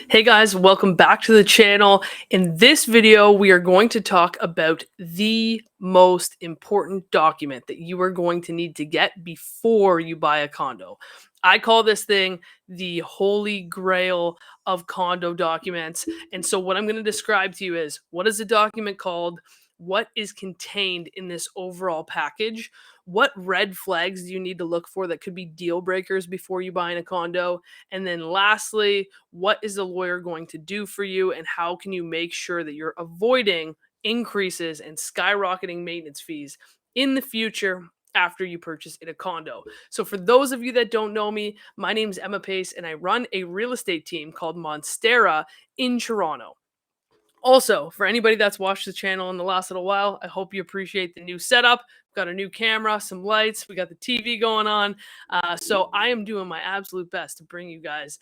Hey guys, welcome back to the channel. In this video, we are going to talk about the most important document that you are going to need to get before you buy a condo. I call this thing the holy grail of condo documents. And so what I'm going to describe to you is what is the document called? What is contained in this overall package? What red flags do you need to look for that could be deal breakers before you buy in a condo? And then lastly, what is the lawyer going to do for you and how can you make sure that you're avoiding increases and skyrocketing maintenance fees in the future after you purchase in a condo. So for those of you that don't know me, my name is Emma Pace and I run a real estate team called Monstera in Toronto. Also, for anybody that's watched the channel in the last little while, I hope you appreciate the new setup. We've got a new camera, some lights, we got the TV going on. So I am doing my absolute best to bring you guys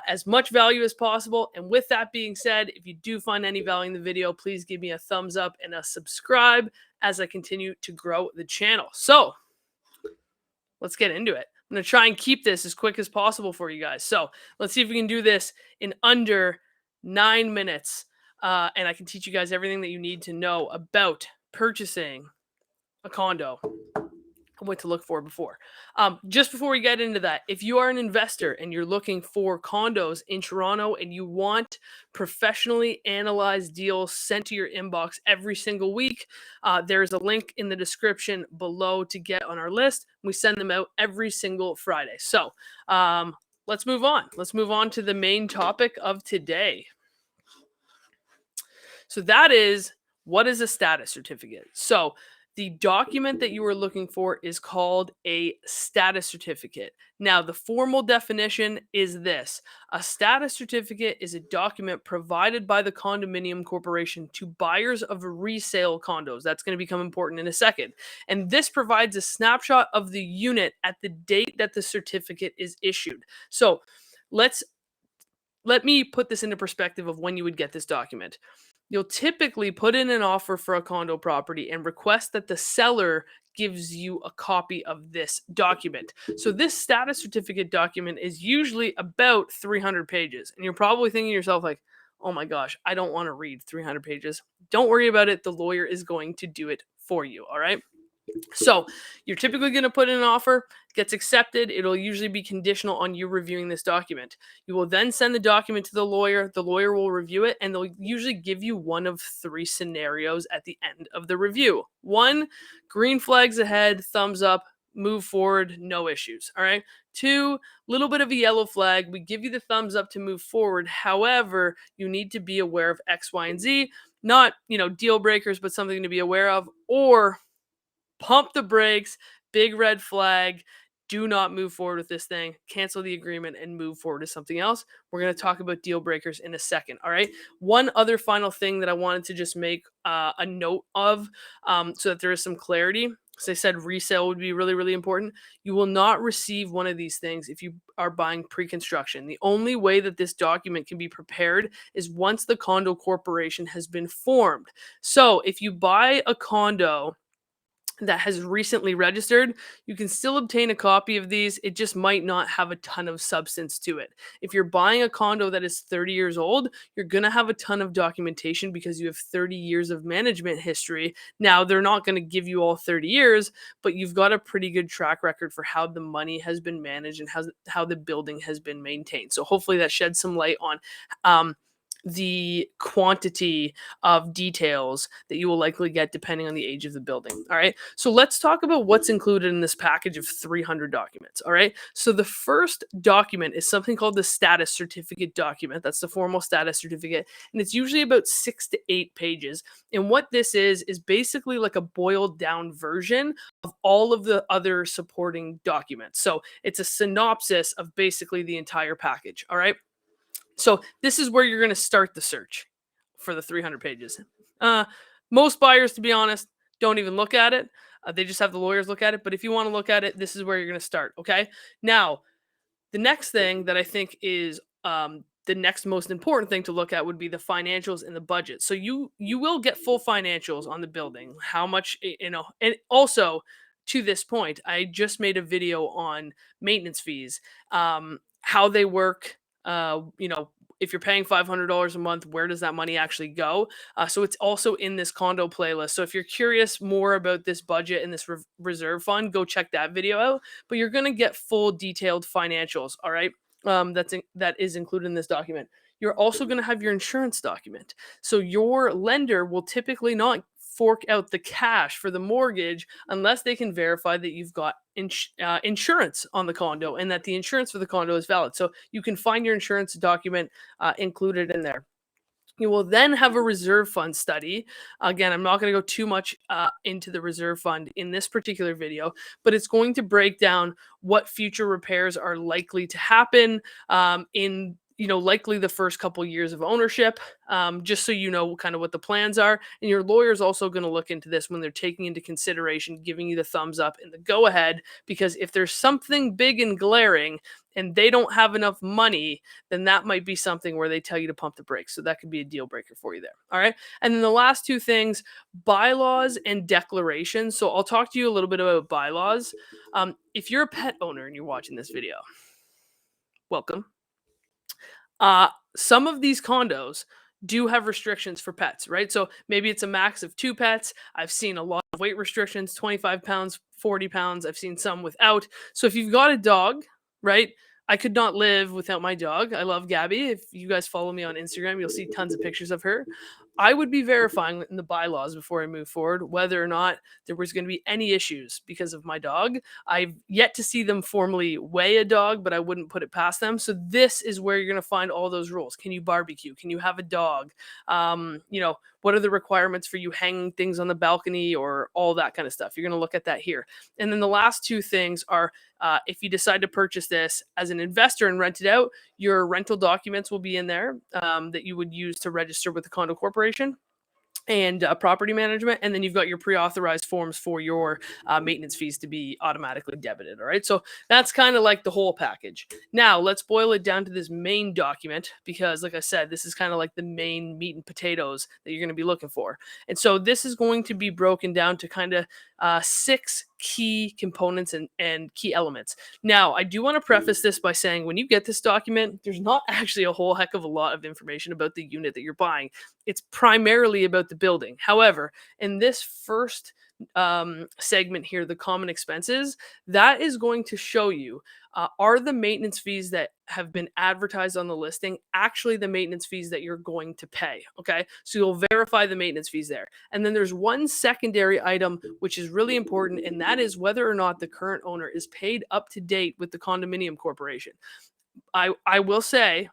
as much value as possible. And with that being said, if you do find any value in the video, please give me a thumbs up and a subscribe as I continue to grow the channel. So let's get into it. I'm going to try and keep this as quick as possible for you guys. So let's see if we can do this in under 9 minutes. And I can teach you guys everything that you need to know about purchasing a condo and what to look for before. Just before we get into that, if you are an investor and you're looking for condos in Toronto and you want professionally analyzed deals sent to your inbox every single week, there's a link in the description below to get on our list. We send them out every single Friday. So let's move on. Let's move on to the main topic of today. So that is, what is a status certificate? So the document that you are looking for is called a status certificate. Now, the formal definition is this. A status certificate is a document provided by the condominium corporation to buyers of resale condos. That's going to become important in a second. And this provides a snapshot of the unit at the date that the certificate is issued. So let me put this into perspective of when you would get this document. You'll typically put in an offer for a condo property and request that the seller gives you a copy of this document. So this status certificate document is usually about 300 pages. And you're probably thinking to yourself like, "Oh my gosh, I don't want to read 300 pages." Don't worry about it. The lawyer is going to do it for you, all right? So you're typically going to put in an offer, gets accepted. It'll usually be conditional on you reviewing this document. You will then send the document to the lawyer. The lawyer will review it, and they'll usually give you one of three scenarios at the end of the review. One, green flags ahead, thumbs up, move forward, no issues. All right. Two, little bit of a yellow flag. We give you the thumbs up to move forward. However, you need to be aware of X, Y, and Z. Not, deal breakers, but something to be aware of. Or pump the brakes, big red flag. Do not move forward with this thing. Cancel the agreement and move forward to something else. We're going to talk about deal breakers in a second. All right. One other final thing that I wanted to just make a note of so that there is some clarity. As I said, resale would be really, really important. You will not receive one of these things if you are buying pre-construction. The only way that this document can be prepared is once the condo corporation has been formed. So if you buy a condo that has recently registered, you can still obtain a copy of these. It just might not have a ton of substance to it. If you're buying a condo that is 30 years old, you're going to have a ton of documentation because you have 30 years of management history. Now, they're not going to give you all 30 years, but you've got a pretty good track record for how the money has been managed and how the building has been maintained. So hopefully that sheds some light on the quantity of details that you will likely get depending on the age of the building. All right. So let's talk about what's included in this package of 300 documents. All right. So the first document is something called the status certificate document. That's the formal status certificate. And it's usually about 6 to 8 pages. And what this is basically like a boiled down version of all of the other supporting documents. So it's a synopsis of basically the entire package. All right. So this is where you're going to start the search for the 300 pages. Most buyers, to be honest, don't even look at it. They just have the lawyers look at it. But if you want to look at it, this is where you're going to start. Okay. Now, the next thing that I think is the next most important thing to look at would be the financials and the budget. So you will get full financials on the building, how much, and also to this point, I just made a video on maintenance fees, how they work, if you're paying $500 a month, where does that money actually go? So it's also in this condo playlist. So if you're curious more about this budget and this reserve fund, go check that video out. But you're going to get full detailed financials. All right. That is included in this document. You're also going to have your insurance document. So your lender will typically not fork out the cash for the mortgage unless they can verify that you've got insurance on the condo and that the insurance for the condo is valid. So you can find your insurance document included in there. You will then have a reserve fund study. Again, I'm not going to go too much into the reserve fund in this particular video, but it's going to break down what future repairs are likely to happen in likely the first couple years of ownership, just so you know kind of what the plans are. And your lawyer is also going to look into this when they're taking into consideration giving you the thumbs up and the go ahead, because if there's something big and glaring and they don't have enough money, then that might be something where they tell you to pump the brakes. So that could be a deal breaker for you there. All right. And then the last two things, bylaws and declarations. So I'll talk to you a little bit about bylaws. If you're a pet owner and you're watching this video, welcome. Some of these condos do have restrictions for pets, right? So maybe it's a max of 2 pets. I've seen a lot of weight restrictions, 25 pounds, 40 pounds. I've seen some without. So if you've got a dog, right? I could not live without my dog. I love Gabby. If you guys follow me on Instagram, you'll see tons of pictures of her. I would be verifying in the bylaws before I move forward whether or not there was going to be any issues because of my dog. I've yet to see them formally weigh a dog, but I wouldn't put it past them. So this is where you're going to find all those rules. Can you barbecue? Can you have a dog? What are the requirements for you hanging things on the balcony or all that kind of stuff? You're going to look at that here. And then the last two things are if you decide to purchase this as an investor and rent it out, your rental documents will be in there that you would use to register with the condo corporation and property management. And then you've got your pre-authorized forms for your maintenance fees to be automatically debited. All right. So that's kind of like the whole package. Now let's boil it down to this main document, because like I said, this is kind of like the main meat and potatoes that you're going to be looking for. And so this is going to be broken down to kind of 6 key components and key elements. Now, I do want to preface this by saying when you get this document, there's not actually a whole heck of a lot of information about the unit that you're buying. It's primarily about the building. However, in this first segment here, the common expenses, that is going to show you are the maintenance fees that have been advertised on the listing actually the maintenance fees that you're going to pay. Okay. So you'll verify the maintenance fees there. And then there's one secondary item, which is really important, and that is whether or not the current owner is paid up to date with the condominium corporation. I will say,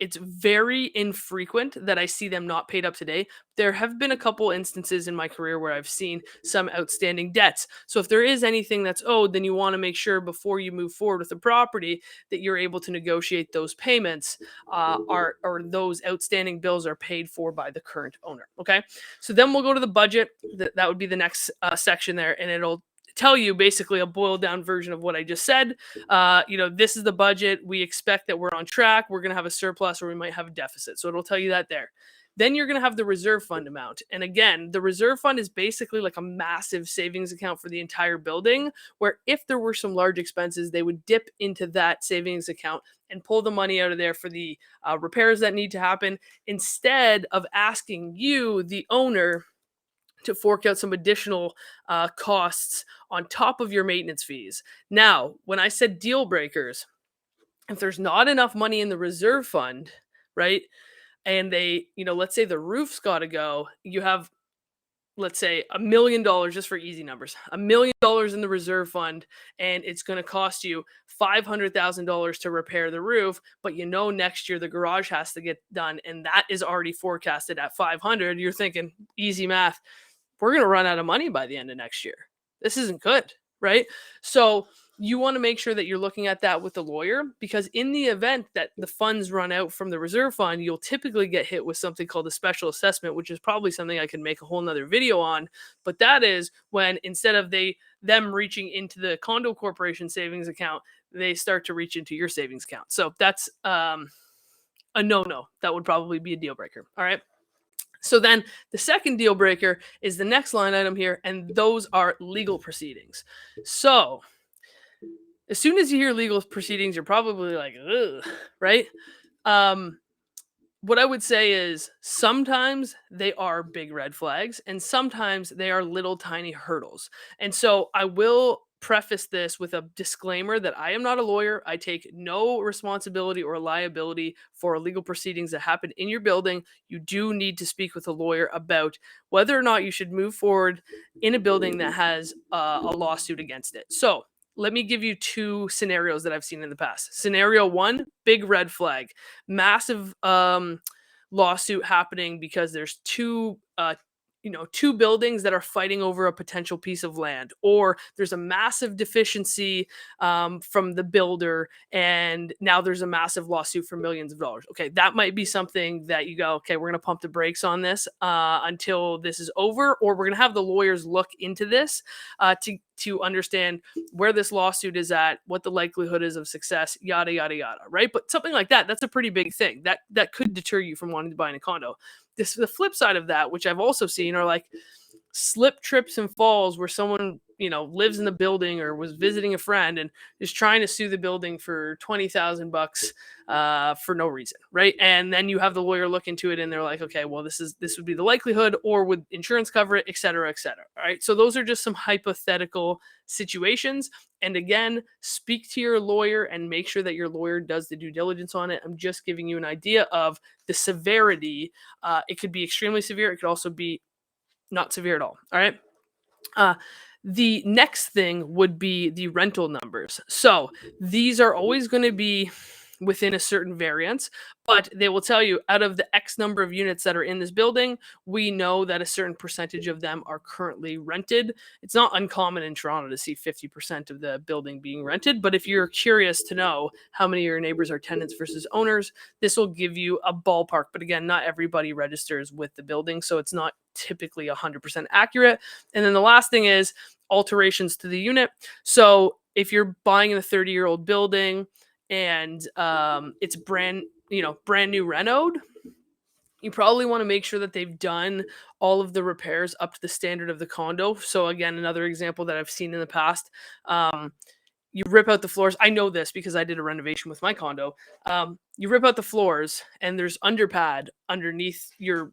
it's very infrequent that I see them not paid up to date. There have been a couple instances in my career where I've seen some outstanding debts. So if there is anything that's owed, then you want to make sure before you move forward with the property that you're able to negotiate those payments, or those outstanding bills are paid for by the current owner. Okay. So then we'll go to the budget. That would be the next section there, and it'll tell you basically a boiled down version of what I just said. This is the budget. We expect that we're on track. We're going to have a surplus or we might have a deficit. So it'll tell you that there. Then you're going to have the reserve fund amount. And again, the reserve fund is basically like a massive savings account for the entire building, where if there were some large expenses, they would dip into that savings account and pull the money out of there for the repairs that need to happen, instead of asking you, the owner, to fork out some additional costs on top of your maintenance fees. Now, when I said deal breakers, if there's not enough money in the reserve fund, right, and let's say the roof's got to go, you have, let's say, $1 million, just for easy numbers, $1 million in the reserve fund, and it's going to cost you $500,000 to repair the roof. But next year the garage has to get done, and that is already forecasted at 500. You're thinking, easy math, we're going to run out of money by the end of next year. This isn't good, right? So you want to make sure that you're looking at that with the lawyer, because in the event that the funds run out from the reserve fund, you'll typically get hit with something called a special assessment, which is probably something I can make a whole nother video on. But that is when, instead of them reaching into the condo corporation savings account, they start to reach into your savings account. So that's a no. That would probably be a deal breaker. All right. So then the second deal breaker is the next line item here, and those are legal proceedings. So As soon as you hear legal proceedings, you're probably like, ugh, right? Um, what I would say is sometimes they are big red flags and sometimes they are little tiny hurdles. And so I will preface this with a disclaimer that I am not a lawyer. I take no responsibility or liability for legal proceedings that happen in your building. You do need to speak with a lawyer about whether or not you should move forward in a building that has a lawsuit against it. So let me give you two scenarios that I've seen in the past. Scenario one, big red flag, massive lawsuit happening because there's two buildings that are fighting over a potential piece of land, or there's a massive deficiency from the builder and now there's a massive lawsuit for millions of dollars. Okay, that might be something that you go, okay, we're going to pump the brakes on this until this is over, or we're going to have the lawyers look into this to understand where this lawsuit is at, what the likelihood is of success, yada yada yada, right? But something like that, that's a pretty big thing. That could deter you from wanting to buy a condo. The flip side of that, which I've also seen, are like slip, trips, and falls where someone lives in the building or was visiting a friend and is trying to sue the building for $20,000 for no reason, right? And then you have the lawyer look into it and they're like, okay, well, this would be the likelihood, or would insurance cover it, et cetera, et cetera. All right, so those are just some hypothetical situations. And again, speak to your lawyer and make sure that your lawyer does the due diligence on it. I'm just giving you an idea of the severity. It could be extremely severe. It could also be not severe at all. All right. Uh, the next thing would be the rental numbers. So these are always going to be within a certain variance, but they will tell you out of the X number of units that are in this building, we know that a certain percentage of them are currently rented. It's not uncommon in Toronto to see 50% of the building being rented, but if you're curious to know how many of your neighbors are tenants versus owners, this will give you a ballpark. But again, not everybody registers with the building, so it's not typically 100% accurate. And then the last thing is alterations to the unit. So if you're buying in a 30-year-old building and it's brand new renoed, you probably want to make sure that they've done all of the repairs up to the standard of the condo. So again, another example that I've seen in the past, you rip out the floors. I know this because I did a renovation with my condo. You rip out the floors and there's underpad underneath your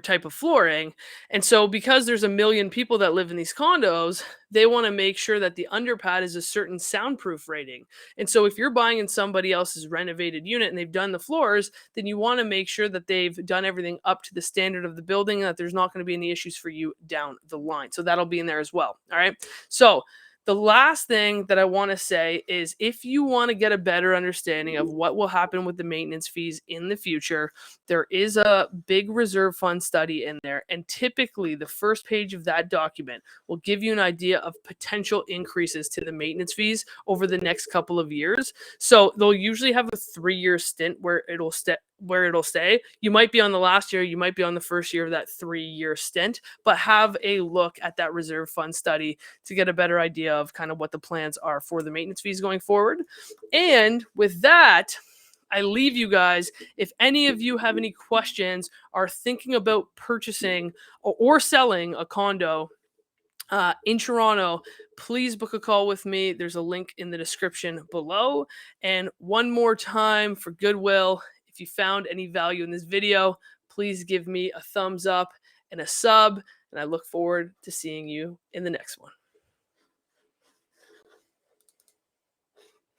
type of flooring. And so because there's a million people that live in these condos, they want to make sure that the underpad is a certain soundproof rating. And so if you're buying in somebody else's renovated unit and they've done the floors, then you want to make sure that they've done everything up to the standard of the building, and that there's not going to be any issues for you down the line. So that'll be in there as well. All right. So the last thing that I want to say is, if you want to get a better understanding of what will happen with the maintenance fees in the future, there is a big reserve fund study in there. And typically, the first page of that document will give you an idea of potential increases to the maintenance fees over the next couple of years. So they'll usually have a 3-year stint where it'll stay. You might be on the last year, you might be on the first year of that 3-year stint, but have a look at that reserve fund study to get a better idea of kind of what the plans are for the maintenance fees going forward. And with that, I leave you guys. If any of you have any questions, are thinking about purchasing or selling a condo in Toronto, please book a call with me. There's a link in the description below. And one more time for goodwill, if you found any value in this video, please give me a thumbs up and a sub. And I look forward to seeing you in the next one.